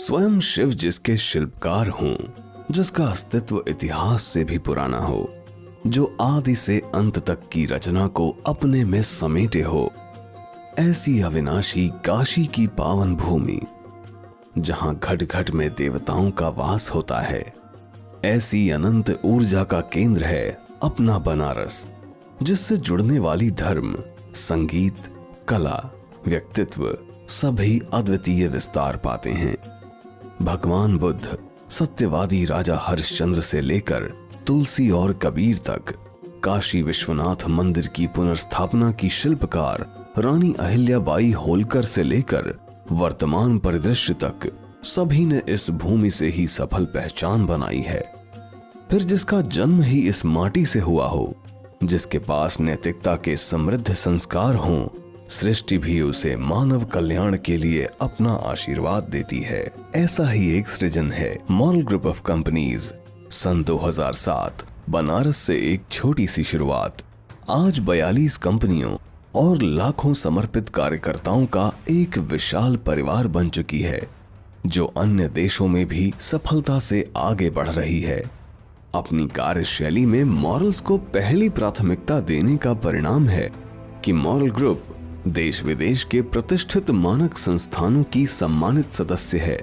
स्वयं शिव जिसके शिल्पकार हों, जिसका अस्तित्व इतिहास से भी पुराना हो, जो आदि से अंत तक की रचना को अपने में समेटे हो, ऐसी अविनाशी काशी की पावन भूमि जहां घट घट में देवताओं का वास होता है, ऐसी अनंत ऊर्जा का केंद्र है अपना बनारस, जिससे जुड़ने वाली धर्म, संगीत, कला, व्यक्तित्व सभी अद्वितीय विस्तार पाते हैं। भगवान बुद्ध, सत्यवादी राजा हरिश्चंद्र से लेकर तुलसी और कबीर तक, काशी विश्वनाथ मंदिर की पुनर्स्थापना की शिल्पकार रानी अहिल्याबाई होलकर से लेकर वर्तमान परिदृश्य तक सभी ने इस भूमि से ही सफल पहचान बनाई है। फिर जिसका जन्म ही इस माटी से हुआ हो, जिसके पास नैतिकता के समृद्ध संस्कार हों, सृष्टि भी उसे मानव कल्याण के लिए अपना आशीर्वाद देती है। ऐसा ही एक सृजन है मॉरल ग्रुप ऑफ कंपनीज। सन 2007 बनारस से एक छोटी सी शुरुआत आज 42 कंपनियों और लाखों समर्पित कार्यकर्ताओं का एक विशाल परिवार बन चुकी है, जो अन्य देशों में भी सफलता से आगे बढ़ रही है। अपनी कार्यशैली में मॉरल्स को पहली प्राथमिकता देने का परिणाम है कि मॉरल ग्रुप देश विदेश के प्रतिष्ठित मानक संस्थानों की सम्मानित सदस्य है।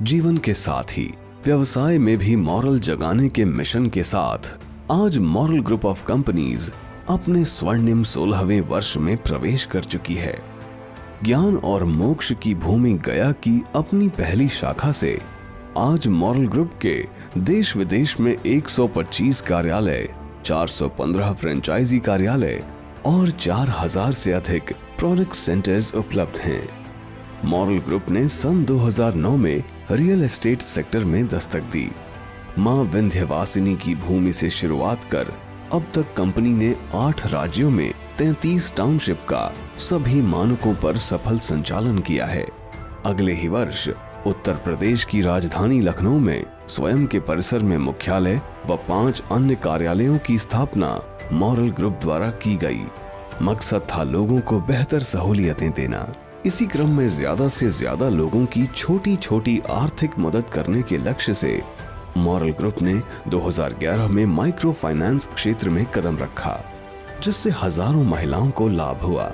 जीवन के साथ ही व्यवसाय में भी मॉरल जगाने के मिशन के साथ आज मॉरल ग्रुप ऑफ कंपनीज अपने स्वर्णिम 16वें वर्ष में प्रवेश कर चुकी है। ज्ञान और मोक्ष की भूमि गया की अपनी पहली शाखा से आज मॉरल ग्रुप के देश विदेश में 125 कार्यालय, 415 फ्रेंचाइजी कार्यालय और 4000 से अधिक प्रोडक्ट सेंटर्स उपलब्ध हैं। मॉरल ग्रुप ने सन 2009 में रियल एस्टेट सेक्टर में दस्तक दी। मां विंध्यवासिनी की भूमि से शुरुआत कर अब तक कंपनी ने 8 राज्यों में 33 टाउनशिप का सभी मानकों पर सफल संचालन किया है। अगले ही वर्ष उत्तर प्रदेश की राजधानी लखनऊ में स्वयं के परिसर में मुख्यालय व 5 अन्य कार्यालयों की स्थापना मॉरल ग्रुप द्वारा की गई। मकसद था लोगों को बेहतर सहूलियतें देना। इसी क्रम में ज्यादा से ज्यादा लोगों की छोटी छोटी आर्थिक मदद करने के लक्ष्य से मॉरल ग्रुप ने 2011 में माइक्रो फाइनेंस क्षेत्र में कदम रखा, जिससे हजारों महिलाओं को लाभ हुआ।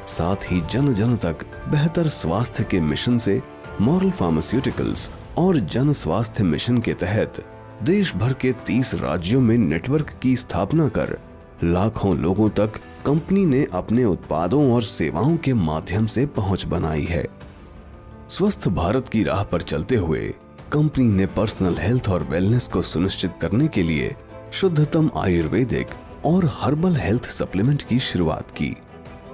साथ ही जन जन तक बेहतर स्वास्थ्य के मिशन से मॉरल फार्मास्यूटिकल्स और जन स्वास्थ्य मिशन के तहत देश भर के 30 राज्यों में नेटवर्क की स्थापना कर लाखों लोगों तक कंपनी ने अपने उत्पादों और सेवाओं के माध्यम से पहुंच बनाई है। स्वस्थ भारत की राह पर चलते हुए कंपनी ने पर्सनल हेल्थ और वेलनेस को सुनिश्चित करने के लिए शुद्धतम आयुर्वेदिक और हर्बल हेल्थ सप्लीमेंट की शुरुआत की।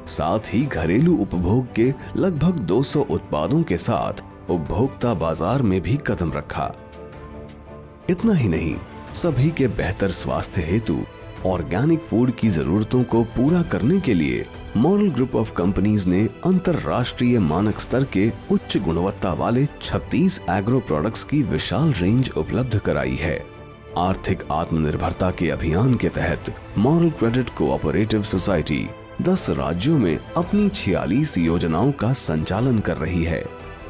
साथ ही घरेलू उपभोग के लगभग 200 उत्पादों के साथ उपभोक्ता बाजार में भी कदम रखा। इतना ही नहीं, सभी के बेहतर स्वास्थ्य हेतु ऑर्गेनिक फूड की जरूरतों को पूरा करने के लिए मॉरल ग्रुप ऑफ कंपनीज ने अंतरराष्ट्रीय मानक स्तर के उच्च गुणवत्ता वाले 36 एग्रो प्रोडक्ट्स की विशाल रेंज उपलब्ध कराई है। आर्थिक आत्मनिर्भरता के अभियान के तहत मॉरल क्रेडिट कोऑपरेटिव सोसाइटी 10 राज्यों में अपनी 46 योजनाओं का संचालन कर रही है,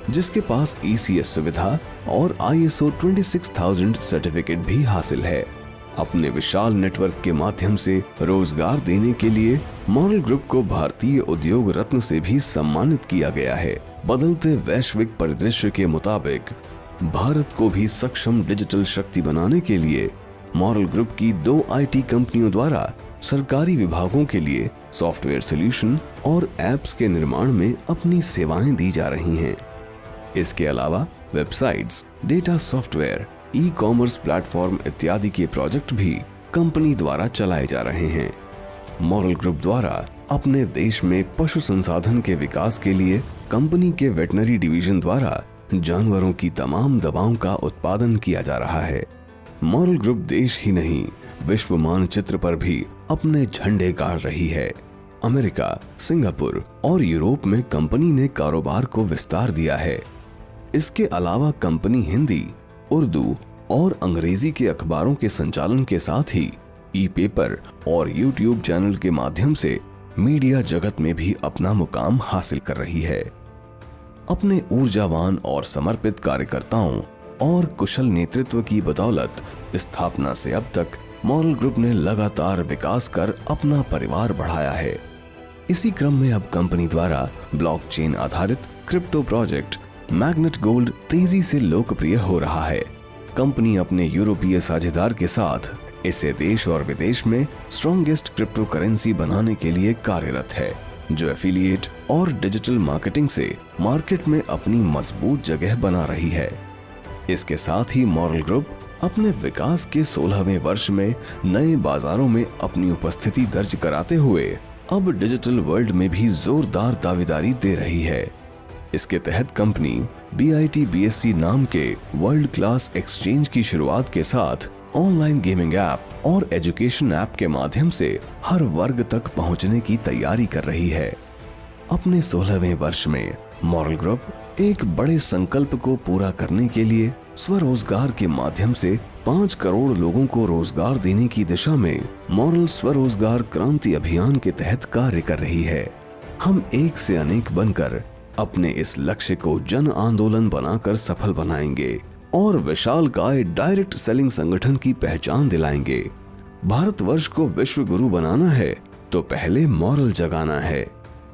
जिसके पास ECS सुविधा और ISO 26000 सर्टिफिकेट भी हासिल है। अपने विशाल नेटवर्क के माध्यम से रोजगार देने के लिए मॉरल ग्रुप को भारतीय उद्योग रत्न से भी सम्मानित किया गया है। बदलते वैश्विक परिदृश्य के मुताबिक भारत को भी सक्षम डिजिटल शक्ति बनाने के लिए मॉरल ग्रुप की 2 IT कंपनियों द्वारा सरकारी विभागों के लिए सॉफ्टवेयर सॉल्यूशन और एप्स के निर्माण में अपनी सेवाएं दी जा रही हैं। इसके अलावा websites, data software, e-commerce platform इत्यादि के प्रोजेक्ट भी कंपनी द्वारा चलाए जा रहे हैं। मॉरल ग्रुप द्वारा अपने देश में पशु संसाधन के विकास के लिए कंपनी के वेटनरी डिवीजन द्वारा जानवरों की तमाम दवाओं का उत्पादन किया जा रहा है। मॉरल ग्रुप देश ही नहीं, विश्व मानचित्र पर भी अपने झंडे गाड़ रही है। अमेरिका, सिंगापुर और यूरोप में कंपनी ने कारोबार को विस्तार दिया है। इसके अलावा कंपनी हिंदी, उर्दू और अंग्रेजी के अखबारों के संचालन के साथ ही ई-पेपर और यूट्यूब चैनल के माध्यम से मीडिया जगत में भी अपना मुकाम हासिल कर रही है। अपने ऊर्जावान और समर्पित कार्यकर्ताओं और कुशल नेतृत्व की बदौलत स्थापना से अब तक मॉरल ग्रुप ने लगातार विकास कर अपना परिवार बढ़ाया है। इसी क्रम में अब कंपनी द्वारा ब्लॉकचेन आधारित क्रिप्टो प्रोजेक्ट मैग्नेट गोल्ड तेजी से लोकप्रिय हो रहा है। कंपनी अपने यूरोपीय साझेदार के साथ इसे देश और विदेश में स्ट्रॉन्गेस्ट क्रिप्टो करेंसी बनाने के लिए कार्यरत है, जो एफिलिएट और डिजिटल मार्केटिंग से मार्केट में अपनी मजबूत जगह बना रही है। इसके साथ ही मॉरल ग्रुप अपने विकास के 16वें वर्ष में नए बाजारों में अपनी उपस्थिति दर्ज कराते हुए अब डिजिटल वर्ल्ड में भी जोरदार दावेदारी दे रही है। इसके तहत कंपनी BIT-BSC नाम के वर्ल्ड क्लास एक्सचेंज की शुरुआत के साथ ऑनलाइन गेमिंग ऐप और एजुकेशन ऐप के माध्यम से हर वर्ग तक पहुंचने की तैयारी कर रही है। अपने 16वें वर्ष में मॉरल ग्रुप एक बड़े संकल्प को पूरा करने के लिए स्वरोजगार के माध्यम से 5 करोड़ लोगों को रोजगार देने की दिशा में मॉरल स्वरोजगार क्रांति अभियान के तहत कार्य कर रही है। हम एक से अनेक बनकर अपने इस लक्ष्य को जन आंदोलन बनाकर सफल बनाएंगे और विशालकाय डायरेक्ट सेलिंग संगठन की पहचान दिलाएंगे। भारतवर्ष को विश्व गुरु बनाना है तो पहले मॉरल जगाना है,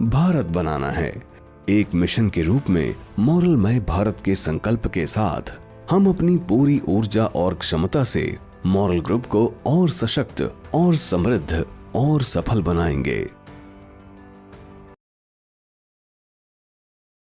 भारत बनाना है। एक मिशन के रूप में मॉरलमय भारत के संकल्प के साथ हम अपनी पूरी ऊर्जा और क्षमता से मॉरल ग्रुप को और सशक्त और समृद्ध और सफल बनाएंगे।